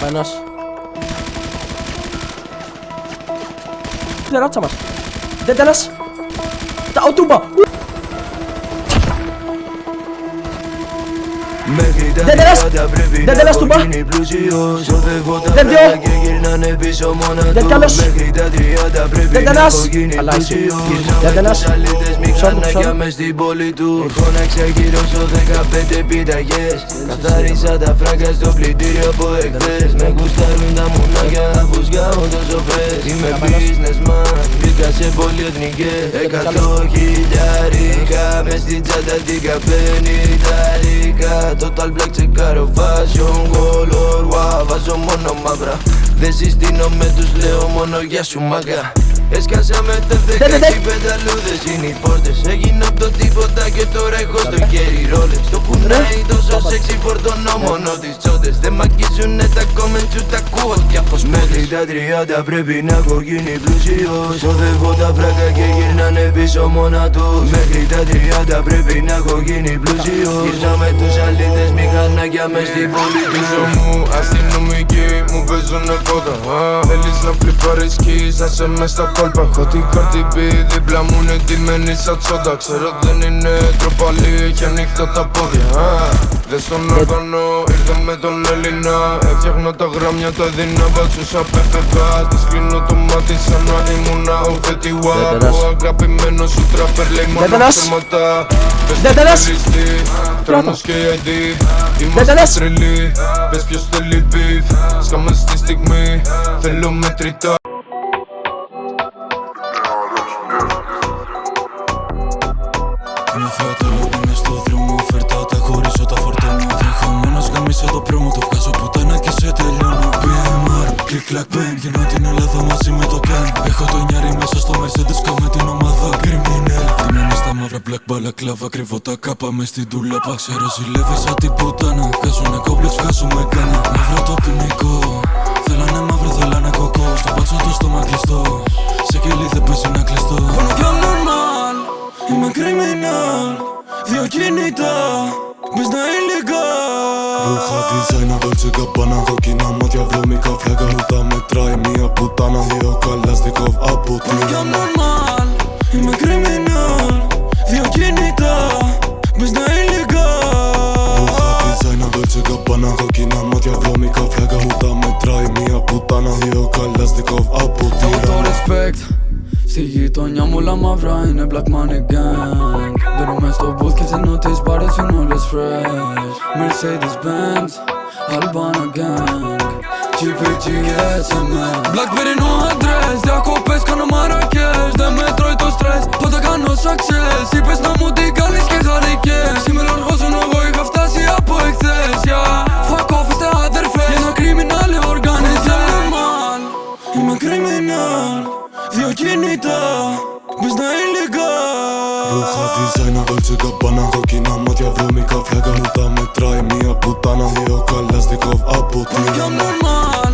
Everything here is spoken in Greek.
Καπένας. Δεν ράτσα μας. Δεν τέλας. Ο Τούμπα. Δεν τέλας. Δεν τέλας Τούμπα. Δεν δυο. Δεν τέλος. Δεν τέλας. Αλλά είσαι. Δεν τέλας. Μηχανάκια μες στην πόλη του. Έχω να ξεγυρώσω 15 πιταγές. Καθάρισα τα φράγκα στο πλυντήριο από εχθές. Με γουστάρουν τα μουνάκια που σγάω τόσο φρες. Είμαι businessman, μπήκα σε πολυεθνικές. 100.000 μες στην τσάντα την καπένει ιταλικά. Total black τσεκάρω fashion color. Βάζω μόνο μαύρα. Δεν συστήνω με τους λέω μόνο γεια σου μάγκα. Έσκασα με τα 16 πενταλούδες είναι οι πόρτες. Έγινα απ' το τίποτα και τώρα έχω στο χέρι ρόλες. Το κουνάει τόσο σεξι φορτώνω μόνο τις τσόντες. Δεν μ' αγγίζουνε τα comments σου τα ακούω κι από σπότες. Μέχρι τα 30 πρέπει να έχω γίνει πλούσιος. Οδεύω τα φράγκα και γυρνάνε πίσω μόνα τους. Μέχρι τα 30 πρέπει να έχω γίνει πλούσιος. Γυρνά με τους αλήτες μηχανάκια μες στην πόλη του. Πίσω μου αστυνομικοί μου παίζουνε φώτα. Θέλεις να φλιπάρεις κι να σε μες στα κόλπα. Έχω την Cardi B δίπλα μου είναι ντυμένη σαν τσόντα. Ξέρω δεν είναι τροπαλή και ανοιχτά τα πόδια. Δες τον όργανο, ήρθε με τον Έλληνα. Έφτιαχνα τα γράμια, τα έδινα βάτσουσα πεφεβά. Της κλείνω το μάτι σαν να ήμουνα ο Φετιουά. Ο αγαπημένος σου τράπερ λέει μόνο ψέματα. Πες τι ληστή, τρόμος και ID. Είμαστε τρελοί, πες ποιος θέλει beef. Σκάμε στη στιγμή, θέλω μετρητά. Μια φάτελο είναι στο δρόμο, φέρτα τα χωρίζω τα φορτώνω. Τρέχω μόνος γαμίσω το πρόμο, το βγάζω πουτάνα και σε τελειώνω. PMR, κλικ κλακ μπεν, γυρνώ την Ελλάδα μαζί με το gang. Έχω το νιάρι μέσα στο Mercedes, κάμε την ομάδα criminal. Τιμένοι στα μαύρα black balaclava, κρύβω τα κάπα μες στην τουλάπα. Ξέρω ζηλεύεις σαν την πουτάνα, βγάζουνε κόμπλεξ, βγάζουμε γκάνα. Μαύρο το ποινικό, θέλανε μαύρο, θέλανε κοκό. Στο μπάτσο το στόμα κλειστό, σε κελί δεν παίζει να κλειστώ. Πόνο κι normal, είμαι criminal, δύο κινητά, μπες να illegal. Ρούχα design, Dolce Gabbana, κόκκινα μάτια, βρώμικα φλάγα. Μου τα μετράει μια πουτάνα, δύο καλαστικόβ από την Πόνο κι normal, είμαι criminal, δύο κινητά, μπες να illegal. Ρούχα design, Dolce Gabbana, κόκκινα μάτια, βρώμικα φλάγα. Μου τα μετράει μια πουτάνα, δύο καλαστικόβ από την respect. Στη γειτονιά μου όλα μαύρα είναι black money gang. Μπαίνουμε στο booth και ζηνώ τις μπάρες είναι όλες fresh. Mercedes Benz, Albana gang, GPG, SML. Blackberry no address, διακοπές κάνω Μαρακές. Δεν με τρώει το στρες, πάντα κάνω success. Είπες να μου την κάνεις και χαρικές. Σήμερα εργάζουν εγώ είχα φτάσει από εχθές. Fuck off είστε αδερφές, ένα criminal organization. Είμαι criminal, δύο κινητά, μπες να illegal. Ρούχα design, Dolce Gabbana, κόκκινα μάτια, βρώμικα φλάγα. Μου τα μετράει μια πουτάνα, δύο καλαστικόβ από την Πόνο κι normal,